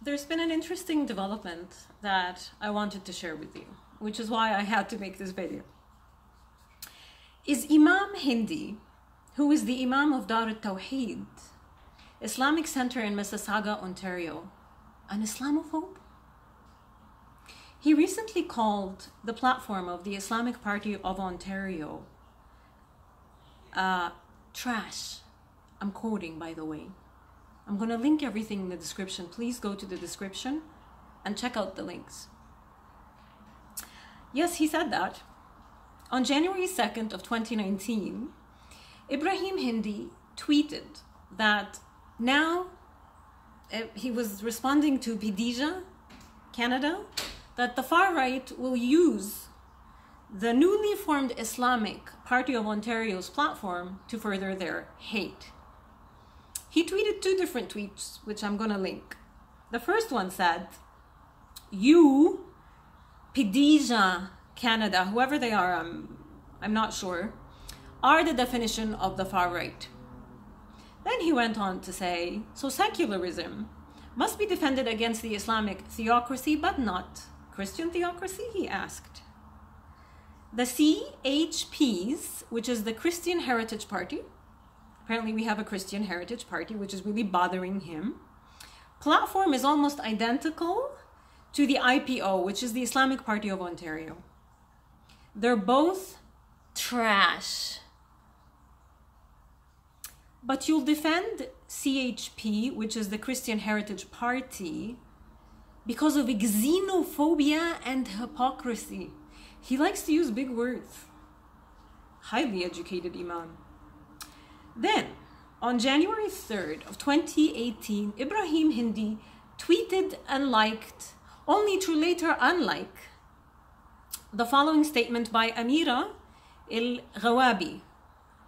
there's been an interesting development that I wanted to share with you, which is why I had to make this video. Is Imam Hindy, who is the Imam of Al-Tawheed, Islamic Center in Mississauga, Ontario, an Islamophobe? He recently called the platform of the Islamic Party of Ontario trash. I'm quoting, by the way. I'm going to link everything in the description. Please go to the description and check out the links. Yes, he said that. On January 2nd of 2019, Ibrahim Hindy tweeted that now he was responding to PDIJA, Canada, that the far right will use the newly formed Islamic Party of Ontario's platform to further their hate. He tweeted two different tweets, which I'm going to link. The first one said, "You, PDIJA, Canada," whoever they are, I'm not sure, "are the definition of the far right." Then he went on to say, "So secularism must be defended against the Islamic theocracy, but not Christian theocracy?" he asked. The CHPs, which is the Christian Heritage Party, apparently we have a Christian Heritage Party, which is really bothering him, platform is almost identical to the IPO, which is the Islamic Party of Ontario. They're both trash. But you'll defend CHP, which is the Christian Heritage Party, because of xenophobia and hypocrisy. He likes to use big words. Highly educated Imam. Then, on January 3rd of 2018, Ibrahim Hindy tweeted and liked, only to later unlike, the following statement by Amira El-Ghawabi,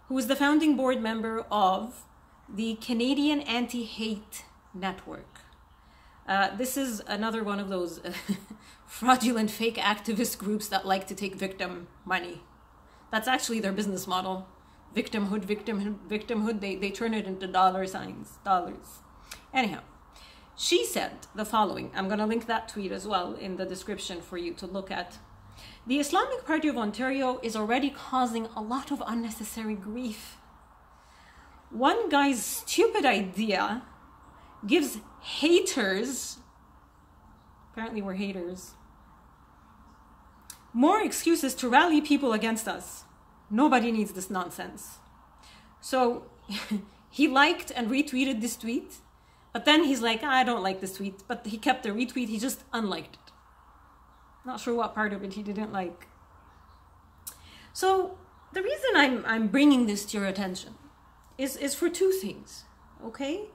who is the founding board member of the Canadian Anti-Hate Network. This is another one of those fraudulent fake activist groups that like to take victim money. That's actually their business model. Victimhood, victimhood, victimhood. They turn it into dollar signs, dollars. Anyhow, she said the following. I'm going to link that tweet as well in the description for you to look at. "The Islamic Party of Ontario is already causing a lot of unnecessary grief. One guy's stupid idea gives haters," apparently we're haters, "more excuses to rally people against us. Nobody needs this nonsense." So he liked and retweeted this tweet, but then he's like, "I don't like this tweet," but he kept the retweet, he just unliked it. Not sure what part of it he didn't like. So the reason I'm bringing this to your attention is for two things, okay?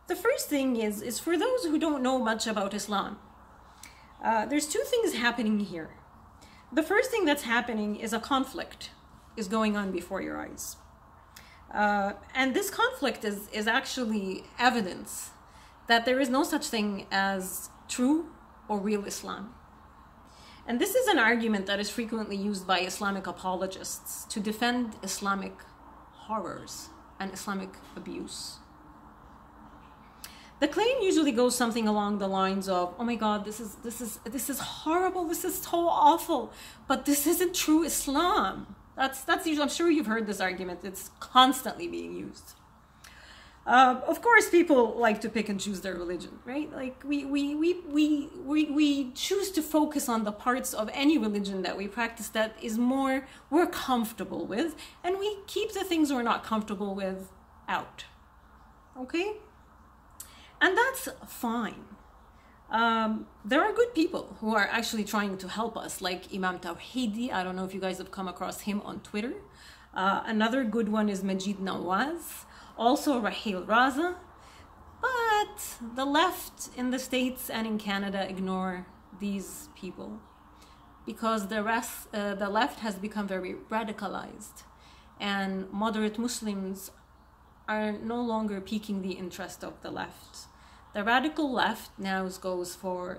The first thing is for those who don't know much about Islam. There's two things happening here. The first thing that's happening is a conflict is going on before your eyes. And this conflict is actually evidence that there is no such thing as true or real Islam. And this is an argument that is frequently used by Islamic apologists to defend Islamic horrors and Islamic abuse. The claim usually goes something along the lines of, "Oh my God, this is horrible, this is so awful, but this isn't true Islam." That's usually, I'm sure you've heard this argument. It's constantly being used. Of course, people like to pick and choose their religion, right? Like we choose to focus on the parts of any religion that we practice that is more we're comfortable with, and we keep the things we're not comfortable with out. Okay? And that's fine. There are good people who are actually trying to help us, like Imam Tawheed. I don't know if you guys have come across him on Twitter. Another good one is Majid Nawaz, also Rahil Raza. But the left in the States and in Canada ignore these people because the left has become very radicalized, and moderate Muslims are no longer piquing the interest of the left. The radical left now goes for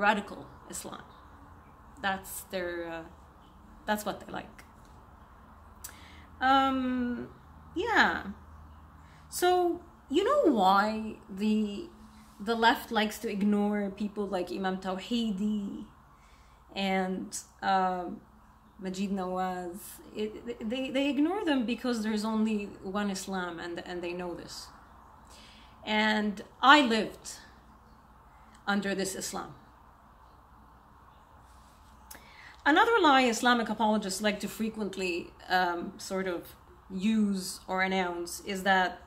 radical Islam. That's what they like. Yeah. So you know why the the left likes to ignore people like Imam Tawheed and Majid Nawaz. They ignore them because there's only one Islam, and they know this. And I lived under this Islam. Another lie Islamic apologists like to frequently sort of use or announce is that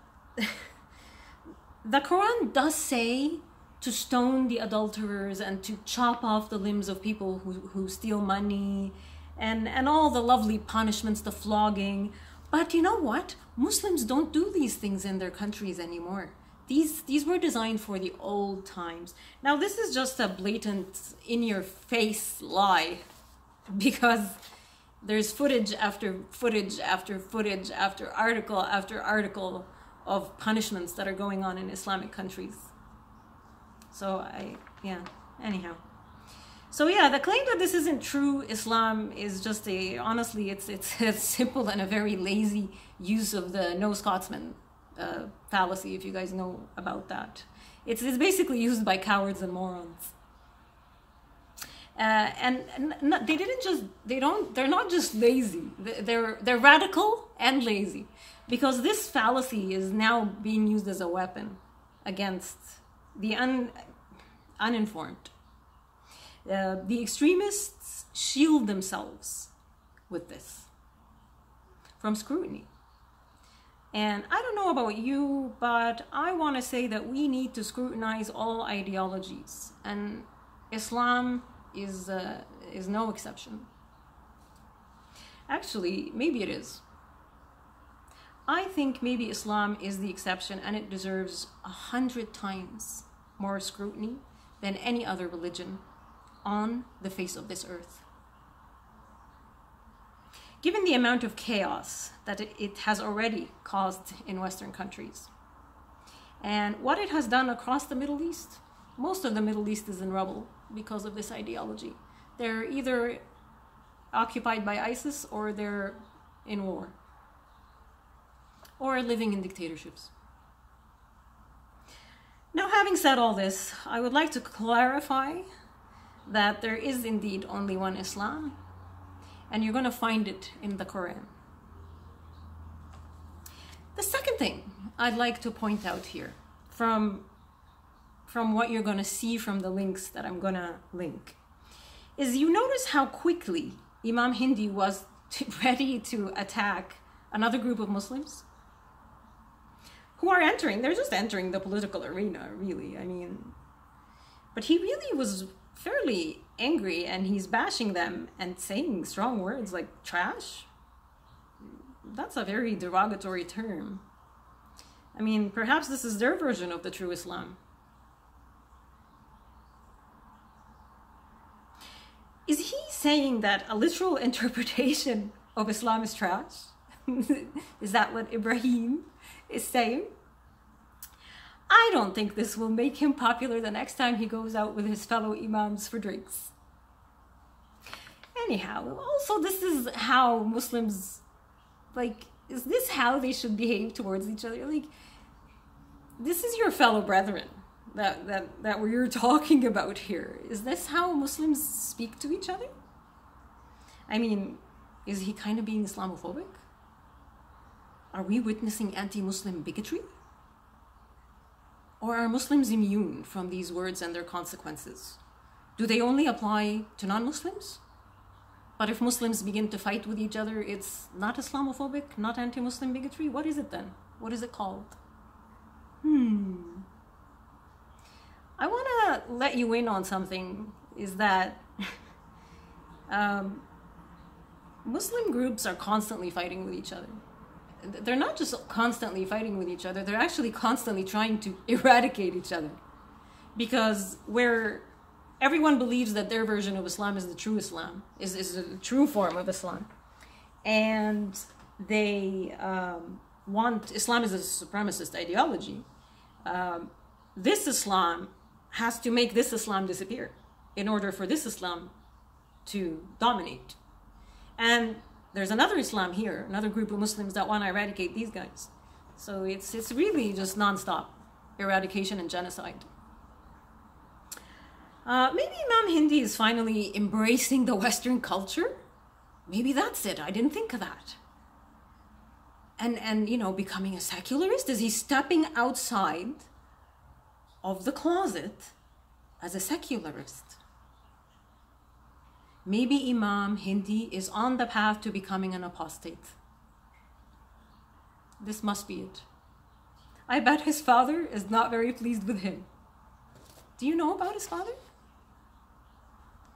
the Quran does say to stone the adulterers and to chop off the limbs of people who steal money and all the lovely punishments, the flogging. But you know what? Muslims don't do these things in their countries anymore. These were designed for the old times. Now this is just a blatant, in-your-face lie, because there's footage after footage after footage after article of punishments that are going on in Islamic countries. So anyhow. So yeah, the claim that this isn't true Islam is just honestly, it's a simple and a very lazy use of the no Scotsman fallacy, if you guys know about that. It's basically used by cowards and morons. And they're not just lazy. They're radical and lazy, because this fallacy is now being used as a weapon against the uninformed. The extremists shield themselves with this from scrutiny. And I don't know about you, but I want to say that we need to scrutinize all ideologies, and Islam is no exception. Actually, maybe it is. I think maybe Islam is the exception, and it deserves 100 times more scrutiny than any other religion on the face of this earth. Given the amount of chaos that it has already caused in Western countries, and what it has done across the Middle East, most of the Middle East is in rubble because of this ideology. They're either occupied by ISIS, or they're in war, or living in dictatorships. Now, having said all this, I would like to clarify that there is indeed only one Islam, and you're going to find it in the Quran. The second thing I'd like to point out here, from what you're going to see from the links that I'm going to link, is you notice how quickly Imam Hindy was ready to attack another group of Muslims who are they're just entering the political arena, really. I mean, but he really was fairly angry, and he's bashing them and saying strong words like trash. That's a very derogatory term. I mean, perhaps this is their version of the true Islam. Is he saying that a literal interpretation of Islam is trash? Is that what Ibrahim is saying? I don't think this will make him popular the next time he goes out with his fellow imams for drinks. Anyhow, also, this is how Muslims, is this how they should behave towards each other? This is your fellow brethren that we're talking about here. Is this how Muslims speak to each other? I mean, is he kind of being Islamophobic? Are we witnessing anti-Muslim bigotry? Or are Muslims immune from these words and their consequences? Do they only apply to non-Muslims? But if Muslims begin to fight with each other, it's not Islamophobic, not anti-Muslim bigotry? What is it then? What is it called? I want to let you in on something, is that Muslim groups are constantly fighting with each other. They're not just constantly fighting with each other, they're actually constantly trying to eradicate each other. Because where everyone believes that their version of Islam is the true Islam, is the true form of Islam, and they want, Islam is a supremacist ideology, this Islam has to make this Islam disappear in order for this Islam to dominate. And there's another Islam here, another group of Muslims that want to eradicate these guys. So it's really just non-stop eradication and genocide. Maybe Imam Hindi is finally embracing the Western culture. Maybe that's it. I didn't think of that. And you know, becoming a secularist? Is he stepping outside of the closet as a secularist? Maybe Imam Hindi is on the path to becoming an apostate. This must be it. I bet his father is not very pleased with him. Do you know about his father?